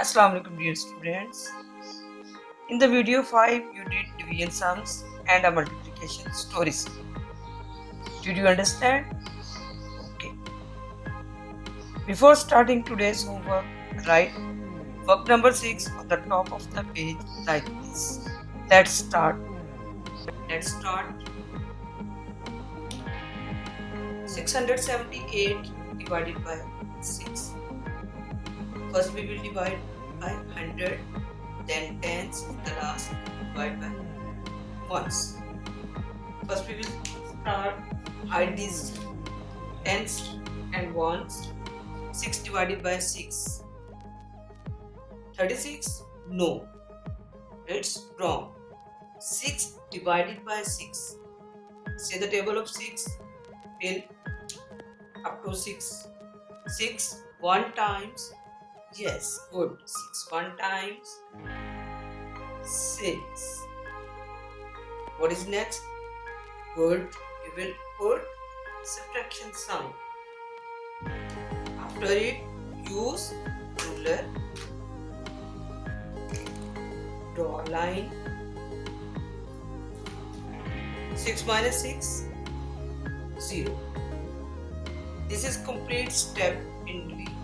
Assalamu alaikum dear students. In the video 5 you did division sums and a multiplication stories. Did you understand? Okay. Before starting today's homework, write work number 6 on the top of the page like this. Let's start. Let's start. 678 divided by 6. First we will divide by 100, then tens in the last, divide by ones. First we will start hide these tens and ones. 6 divided by 6. 36? No, it's wrong. 6 divided by 6. Say the table of 6 till up to 6. 6 1 times. Yes, good. 6 1 times 6. What is next? Good. You will put subtraction sign. After it, use ruler. Draw a line. 6 minus 6, 0. This is complete step in division.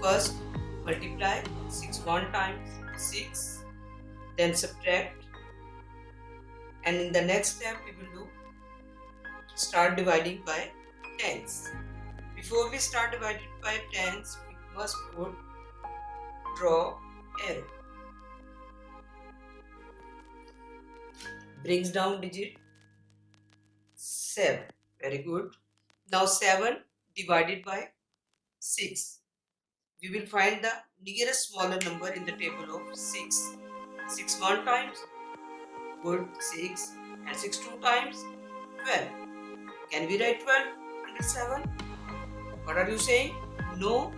First, multiply 6 1 times 6, then subtract, and in the next step we will do start dividing by tens. Before we start dividing by tens, we must draw arrow. Brings down digit 7. Very good. Now 7 divided by 6. We will find the nearest smaller number in the table of 6. 6 1 times, good, 6, and 6 2 times, 12. Can we write 12 under 7? What are you saying? No?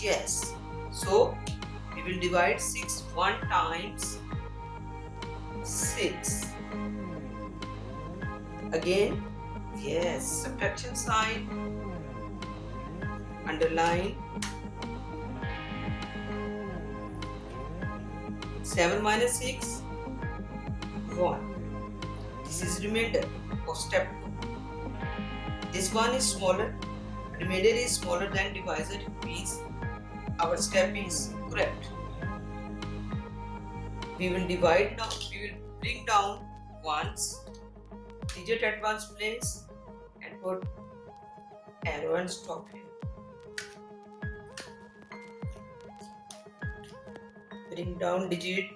Yes. So, we will divide 6 1 times 6. Again, yes, subtraction sign, underline. 7 minus 6, 1. This is remainder of step 2. This one is smaller, remainder is smaller than divisor, it means our step is correct. We will divide now, we will bring down ones, digit at one's place and put arrow and stop here. Bring down digit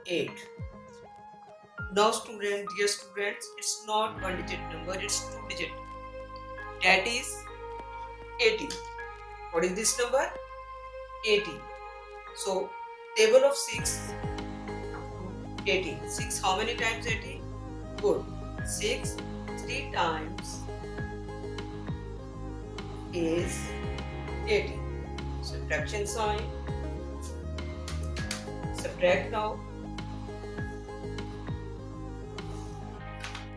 8. Now dear students, it's not one digit number, it's 2 digit. That is 80. What is this number? 80. So table of 6 up to 80. 6 how many times 80? Good. 6 3 times is 80. Subtraction sign. Subtract now.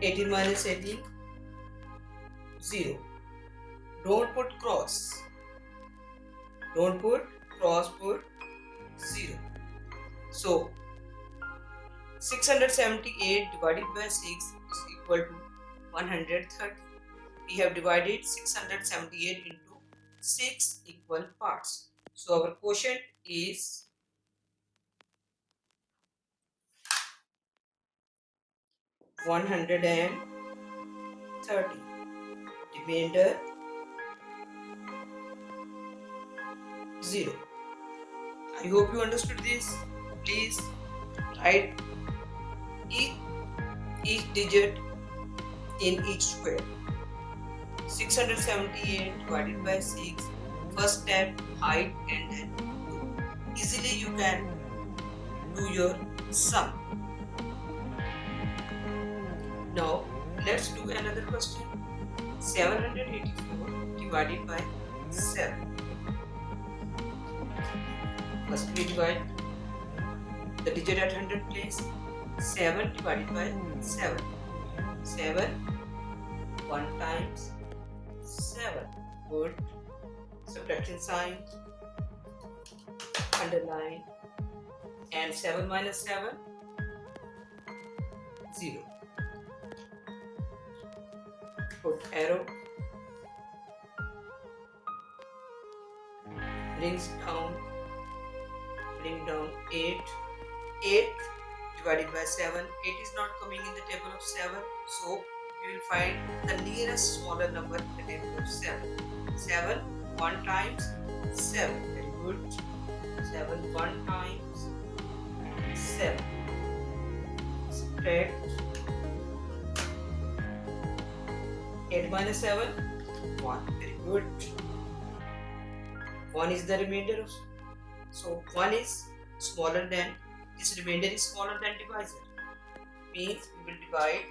18 minus 18, 0. Don't put cross. Don't put cross, put 0. So, 678 divided by 6 is equal to 130. We have divided 678 into 6 equal parts. So, our quotient is 130. Remainder 0. I hope you understood this. Please write each digit in each square. 678 divided by 6. First step, hide and then do. Easily you can do your sum. Now let's do another question. 784 divided by 7. First we divide the digit at 100 place. 7 divided by 7. 7 1 times 7. Good. Subtraction sign. underline, and 7 minus 7, 0. Put arrow, bring down 8. 8 divided by 7. 8 is not coming in the table of 7, so we will find the nearest smaller number in the table of 7. 7 1 times 7. Very good. 7 1 times 7. Subtract 8 minus 7, 1. Very good. 1 is the remainder of, so 1 is smaller than, this remainder is smaller than divisor. Means we will divide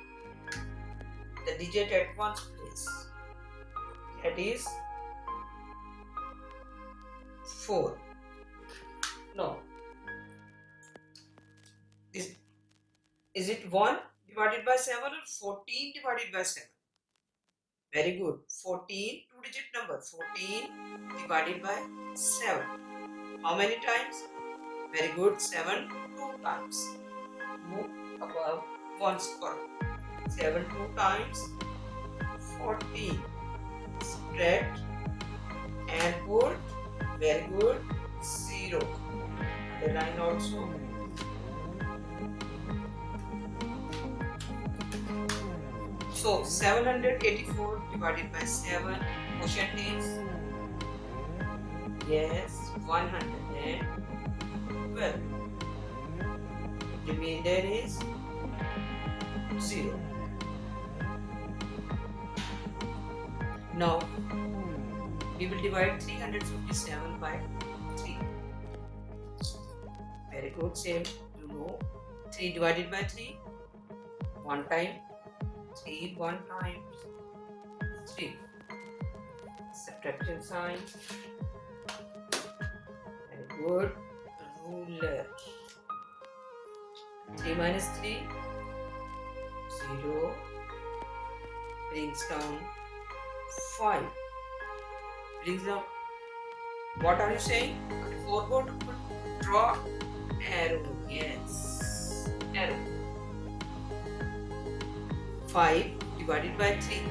the digit at one's place. That is 4. No. Is it 1 divided by 7 or 14 divided by 7? Very good. 14, two-digit number. 14 divided by 7. How many times? Very good. 7 2 times. Move above one's column. 7 2 times 14. Subtract and put, very good, 0. Underline also. So 784 divided by 7, quotient is, yes, 112. Remainder is 0. Now we will divide 357 by 3. Very good, same, you know, 3 divided by 3, 1 time, 3 1 times 3. Subtraction sign. Very good. Ruler. 3 minus 3, 0. Brings down 5. Brings down. What are you saying? Before go to draw arrow. Yes. Arrow. 5 divided by 3.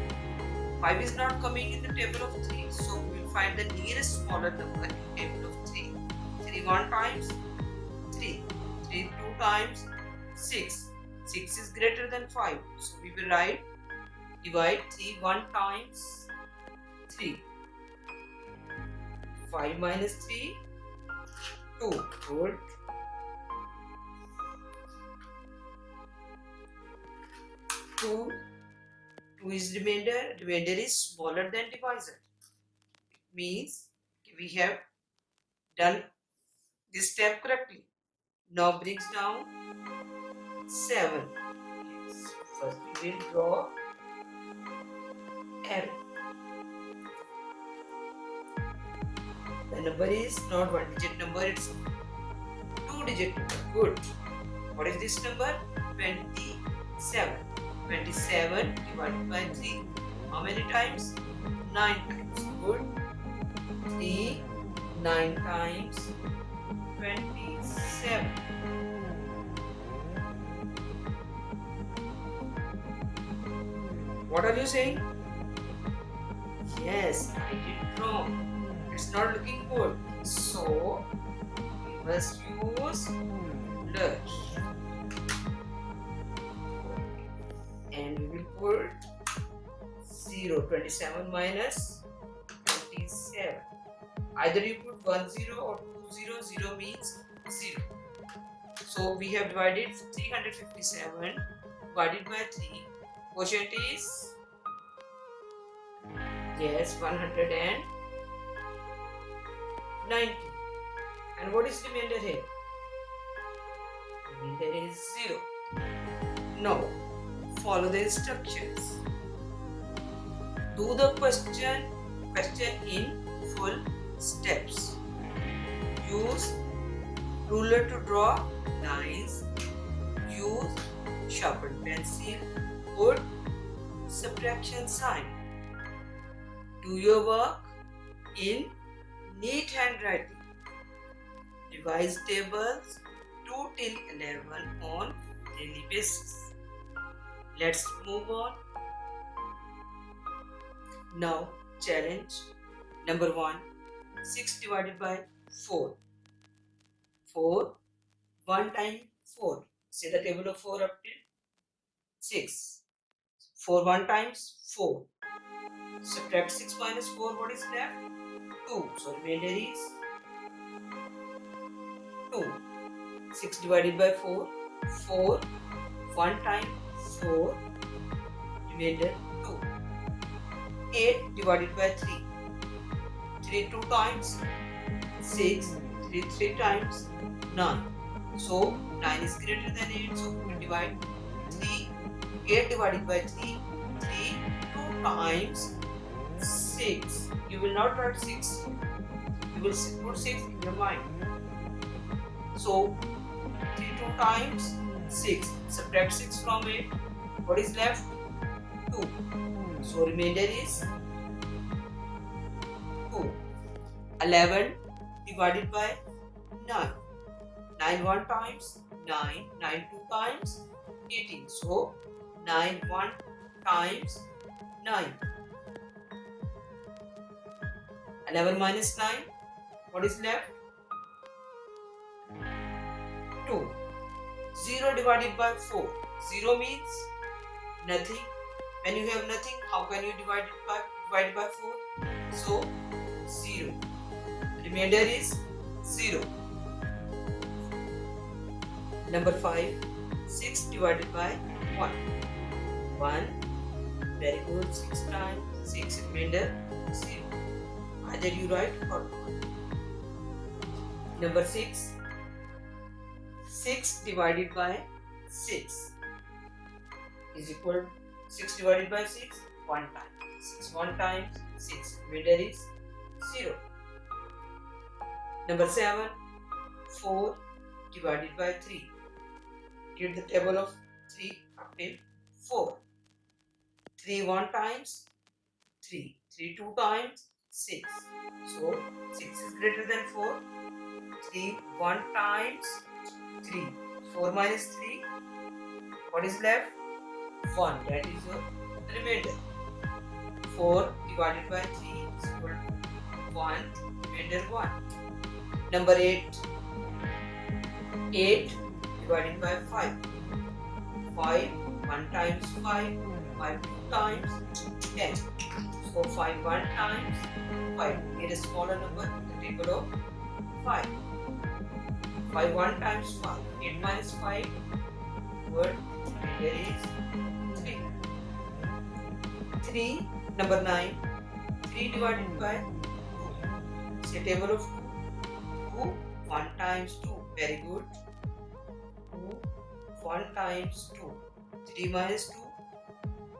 5 is not coming in the table of 3, so we will find the nearest smaller number in the table of 3. 3 1 times 3. 3 2 times 6. 6 is greater than 5, so we will divide 3 1 times 3. 5 minus 3, 2. Good. 2 is remainder. Remainder is smaller than divisor. It means we have done this step correctly. Now brings down 7. Yes. First we will draw arrow. The number is not one digit number, it's two digit number. Good. What is this number? 27. 27 divided by 3. How many times? 9 times. Good. 3 9 times 27. What are you saying? Yes, I did wrong. It's not looking good. So we must use ruler. And we will put 0. 27 minus 27. Either you put 1 0 or 2 0. 0 means 0. So we have divided 357 divided by 3. Quotient is, yes, 190. And what is remainder here? Remainder is 0. Now follow the instructions. Do the question in full steps. Use ruler to draw lines. Use sharpened pencil. Put subtraction sign. Do your work in neat handwriting. Revise tables 2 till 11 on daily basis. Let's move on. Now challenge number 1. 6 divided by 4. 4. 1 time 4. Say the table of 4 up till 6. 4 1 times 4. Subtract 6 minus 4. What is left? 2. So remainder is 2. 6 divided by 4. 4. 1 time 4. Remainder 2. 8 divided by 3. 3 2 times 6. 3 3 times 9. So 9 is greater than 8. So we divide 3. 8 divided by 3. 3 2 times 6. You will not write 6. You will put 6 in your mind. So 3 2 times 6. Subtract 6 from 8. What is left? 2. So remainder is 2. 11 divided by 9. 9 1 times 9. 9 2 times 18. So 9 1 times 9. 11 minus 9. What is left? 2. 0 divided by 4. 0 means nothing. When you have nothing, how can you divide by 4? So 0. Remainder is 0. Number 5. 6 divided by 1. 1. Very good. 6 times 6. Remainder 0. Either you write or not. Number 6. 6 divided by 6 is equal 6 divided by 6 1 time. 6 1 times 6. Remainder is 0. Number 7. 4 divided by 3. Get the table of 3 up till 4. 3 1 times 3. 3 2 times 6. So 6 is greater than 4. 3 1 times 3. 4 minus 3. What is left? 1. That is your remainder. 4 divided by 3 is equal to 1. Remainder 1. Number 8. 8 divided by 5. 5 1 times 5. 5 2 times 10. So 5 1 times 5. Get a smaller number in the table of 5. 5 1 times 5. 8 minus 5. Word there is 3. 3. Number 9. 3 divided by 2. Say table of 2. 2. 1 times 2. Very good. 2. 1 times 2. 3 minus 2.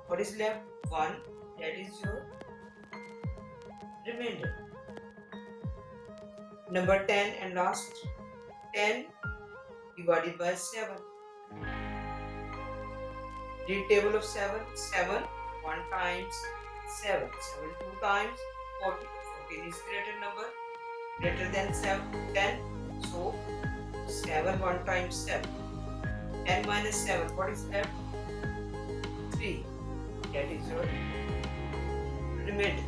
What is left? 1. That is your remainder. Number 10 and last. 10 divided by 7. Read table of 7. 7 1 times 7. 7 2 times 14. 14 is greater number. Greater than 10. So 7 1 times 7. 10 minus 7. What is left? 3. That is your remainder.